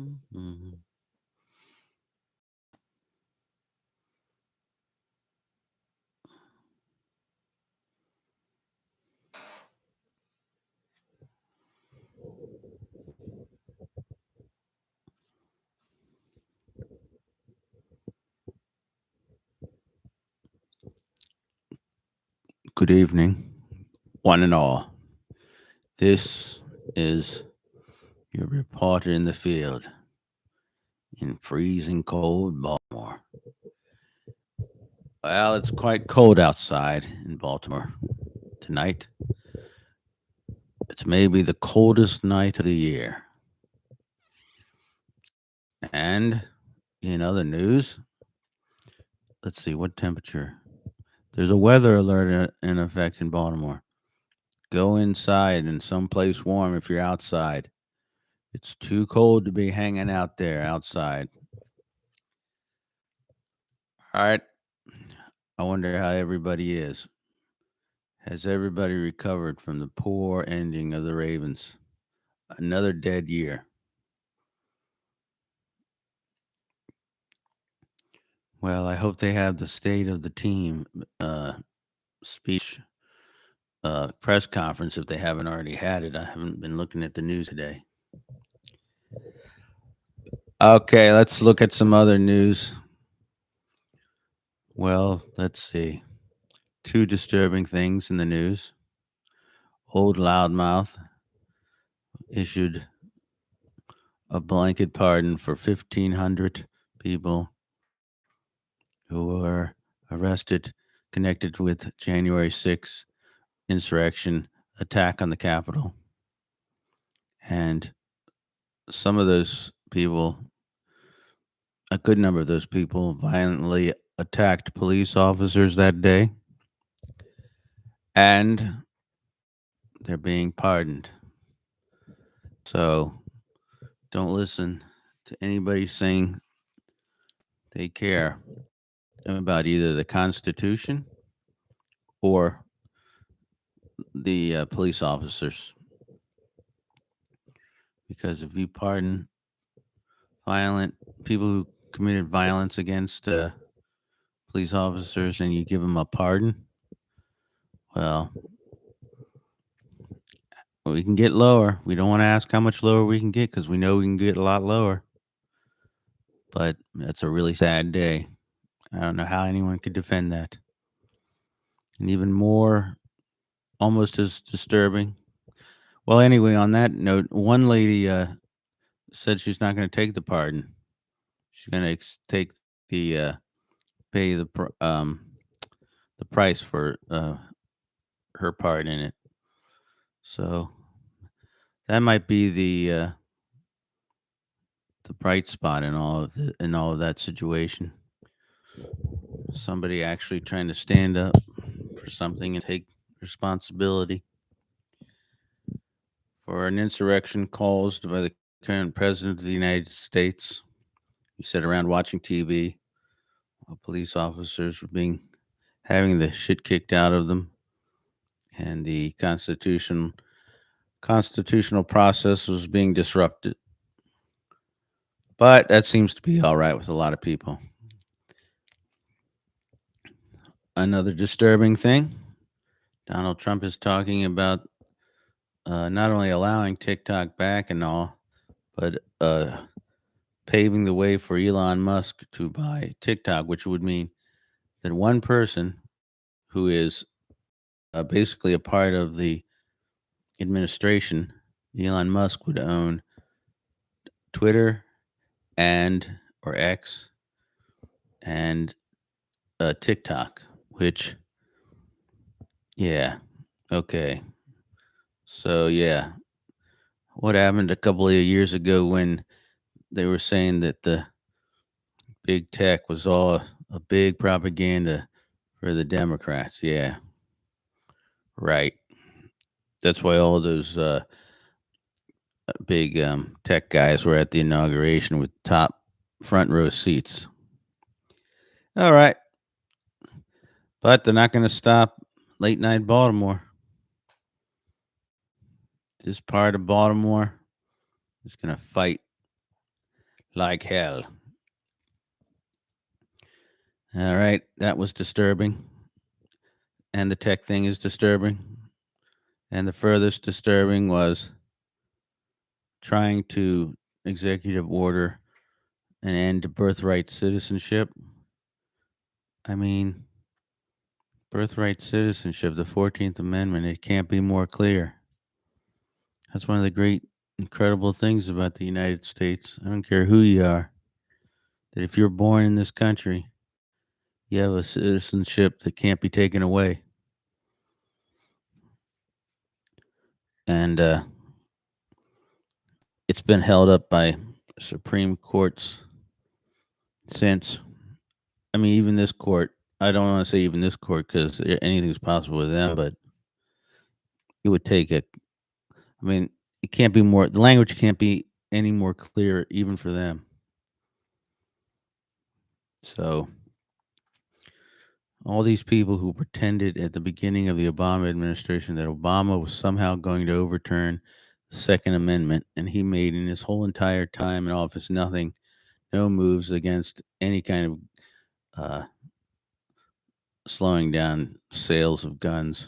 Mhm. Good evening, one and all. This is your reporter in the field in freezing cold Baltimore. Well, it's quite cold outside in Baltimore tonight. It's maybe the coldest night of the year. And in other news, let's see what temperature. There's a weather alert in effect in Baltimore. Go inside and someplace warm if you're outside. It's too cold to be hanging out there outside. All right. I wonder how everybody is. Has everybody recovered from the poor ending of the Ravens? Another dead year. Well, I hope they have the state of the team speech press conference if they haven't already had it. I haven't been looking at the news today. Okay, let's look at some other news. Well, let's see. Two disturbing things in the news. Old Loudmouth issued a blanket pardon for 1,500 people who were arrested connected with January 6th insurrection attack on the Capitol. And some of those people, a good number of those people, violently attacked police officers that day. And they're being pardoned. So don't listen to anybody saying they care about either the Constitution or the police officers. Because if you pardon violent people who committed violence against police officers and you give them a pardon, well, we can get lower. We don't want to ask how much lower we can get because we know we can get a lot lower. But that's a really sad day. I don't know how anyone could defend that. And even more, almost as disturbing. Well, anyway, on that note, one lady said she's not going to take the pardon. She's going to take the pay the price for her part in it. So that might be the bright spot in all of that situation. Somebody actually trying to stand up for something and take responsibility for an insurrection caused by the current president of the United States. He sat around watching TV while police officers were being having the shit kicked out of them, and the constitutional process was being disrupted. But that seems to be all right with a lot of people. Another disturbing thing, Donald Trump is talking about not only allowing TikTok back and all, but paving the way for Elon Musk to buy TikTok, which would mean that one person who is basically a part of the administration, Elon Musk, would own Twitter and or X and TikTok, which yeah, okay. So yeah, what happened a couple of years ago when they were saying that the big tech was all a big propaganda for the Democrats? Yeah, right. That's why all those big tech guys were at the inauguration with top front row seats. All right, but they're not going to stop late night Baltimore. This part of Baltimore is going to fight like hell. All right, that was disturbing. And the tech thing is disturbing. And the furthest disturbing was trying to executive order an end to birthright citizenship. I mean, birthright citizenship, the 14th Amendment, it can't be more clear. That's one of the great, incredible things about the United States. I don't care who you are, that if you're born in this country, you have a citizenship that can't be taken away. And it's been held up by Supreme Courts since. I mean, even this court, I don't want to say even this court because anything's possible with them, but it would take a, I mean, it can't be more, the language can't be any more clear even for them. So, all these people who pretended at the beginning of the Obama administration that Obama was somehow going to overturn the Second Amendment, and he made in his whole entire time in office nothing, no moves against any kind of uh, slowing down sales of guns.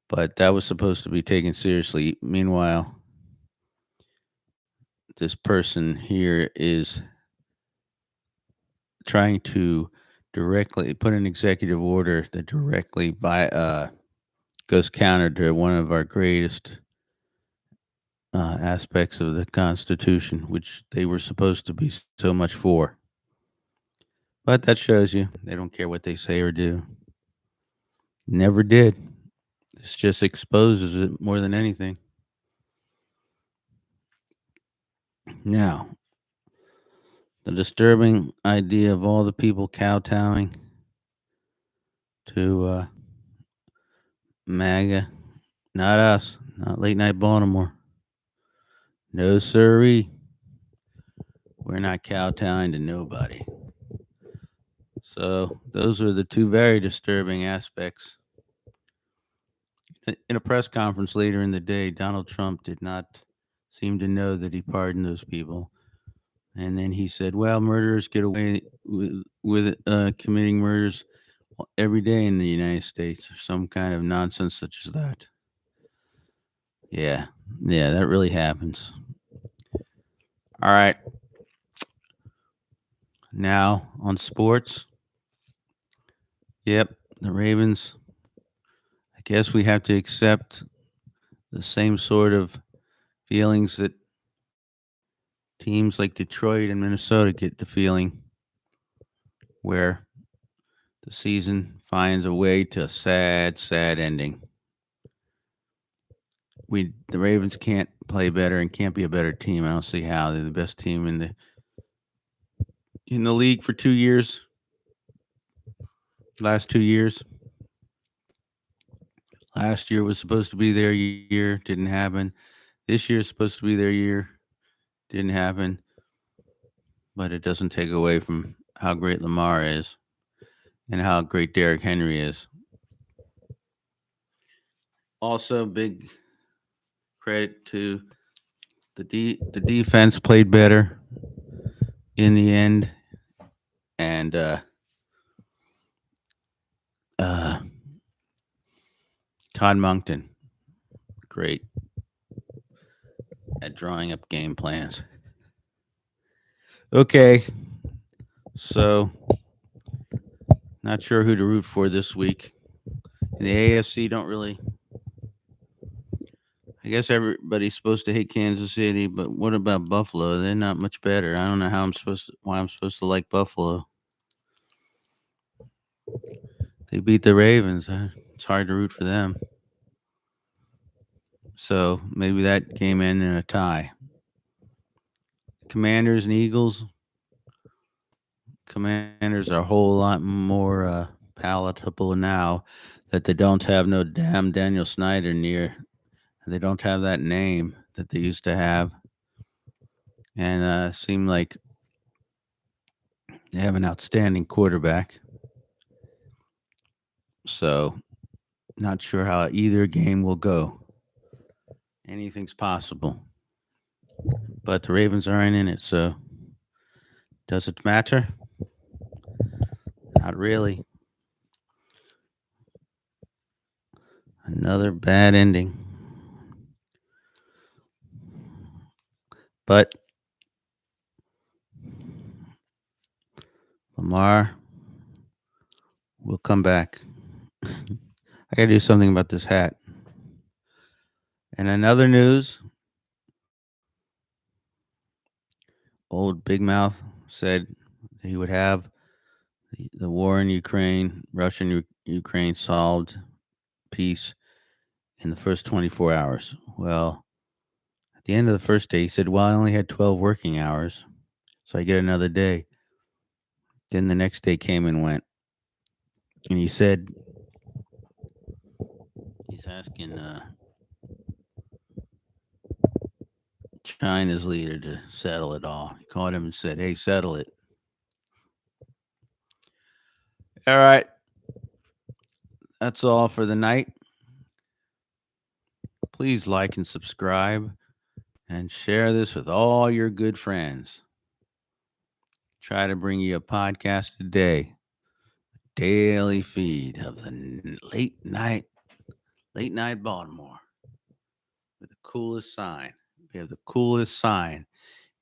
But that was supposed to be taken seriously. Meanwhile, this person here is trying to directly put an executive order that directly goes counter to one of our greatest aspects of the Constitution, which they were supposed to be so much for. But that shows you they don't care what they say or do. Never did. This just exposes it more than anything. Now, the disturbing idea of all the people kowtowing to MAGA, not us, not late night Baltimore. No, sirree. We're not kowtowing to nobody. So, those are the two very disturbing aspects. In a press conference later in the day, Donald Trump did not seem to know that he pardoned those people. And then he said, well, murderers get away with committing murders every day in the United States, or some kind of nonsense such as that. Yeah, yeah, that really happens. All right. Now on sports. Yep, the Ravens. I guess we have to accept the same sort of feelings that teams like Detroit and Minnesota get the feeling where the season finds a way to a sad, sad ending. The Ravens can't play better and can't be a better team. I don't see how. They're the best team in the league for 2 years. Last 2 years. Last year was supposed to be their year, didn't happen. This year is supposed to be their year, didn't happen. But it doesn't take away from how great Lamar is and how great Derrick Henry is. Also, big credit to the defense played better in the end, and uh, Todd Monkton, great at drawing up game plans. Okay, so not sure who to root for this week. In the AFC, don't really. I guess everybody's supposed to hate Kansas City, but what about Buffalo? They're not much better. I don't know why I'm supposed to like Buffalo. They beat the Ravens. It's hard to root for them. So maybe that game ended in a tie. Commanders and Eagles. Commanders are a whole lot more palatable now that they don't have no damn Daniel Snyder near. They don't have that name that they used to have. And seem like they have an outstanding quarterback. So, not sure how either game will go. Anything's possible. but the Ravens aren't in it, so does it matter? Not really. Another bad ending. But Lamar will come back. I got to do something about this hat. And another news, old Big Mouth said he would have the war in Ukraine, Ukraine solved, peace in the first 24 hours. Well, at the end of the first day, he said, well, I only had 12 working hours, so I get another day. Then the next day came and went. And he said, he's asking China's leader to settle it all. He called him and said, hey, settle it. All right. That's all for the night. Please like and subscribe and share this with all your good friends. Try to bring you a podcast a day, daily feed of the late night Baltimore with the coolest sign. We have the coolest sign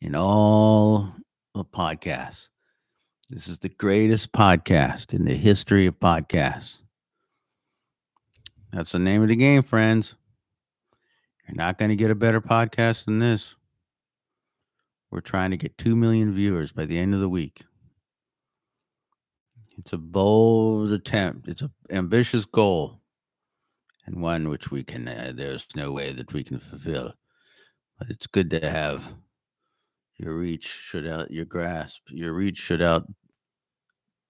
in all of podcasts. This is the greatest podcast in the history of podcasts. That's the name of the game, friends. You're not going to get a better podcast than this. We're trying to get 2 million viewers by the end of the week. It's a bold attempt. It's an ambitious goal, and one which we can. There's no way that we can fulfill. But it's good to have your reach should out your grasp. Your reach should out.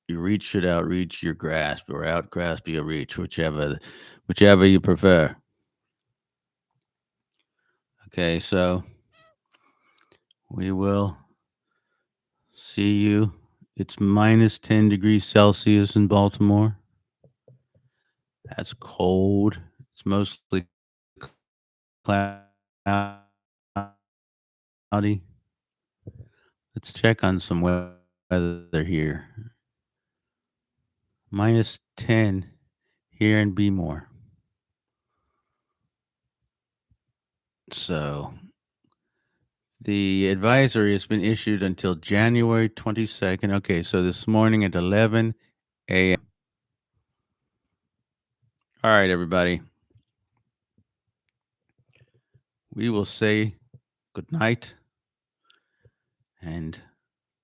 Your reach should outreach your grasp, or outgrasp your reach, whichever you prefer. Okay, so we will see you. It's minus 10 degrees Celsius in Baltimore. That's cold. It's mostly cloudy. Let's check on some weather here. Minus 10 here in Bmore. So the advisory has been issued until January 22nd. Okay, so this morning at 11 a.m. All right, everybody. We will say good night and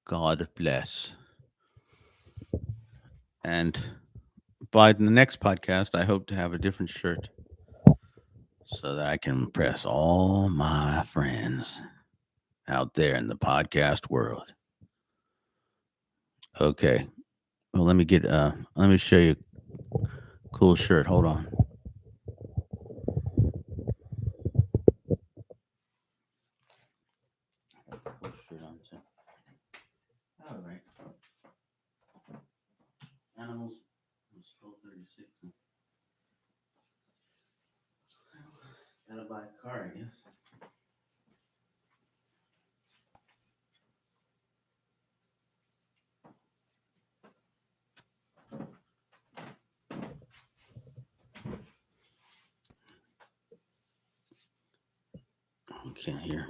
God bless. And by the next podcast, I hope to have a different shirt so that I can impress all my friends out there in the podcast world. Okay. Well, let me show you a cool shirt. Hold on. Cool shirt on too. All right. Animals. It's 12:36. Gotta buy a car, I guess. Okay, here.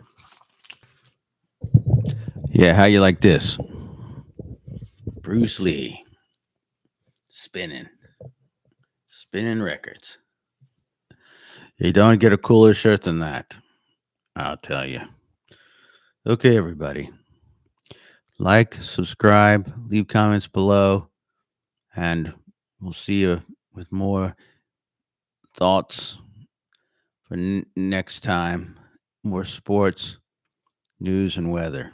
Yeah, how you like this? Bruce Lee. Spinning records. You don't get a cooler shirt than that, I'll tell you. Okay, everybody. Like, subscribe, leave comments below, and we'll see you with more thoughts for next time. More sports, news, and weather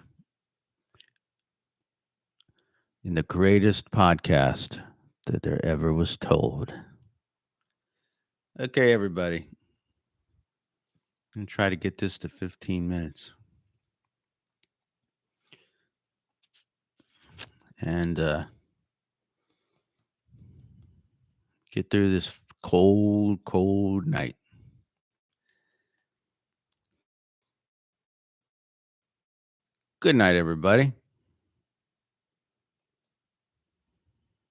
in the greatest podcast that there ever was told. Okay, everybody. I'm going to try to get this to 15 minutes. And get through this cold night. Good night, everybody.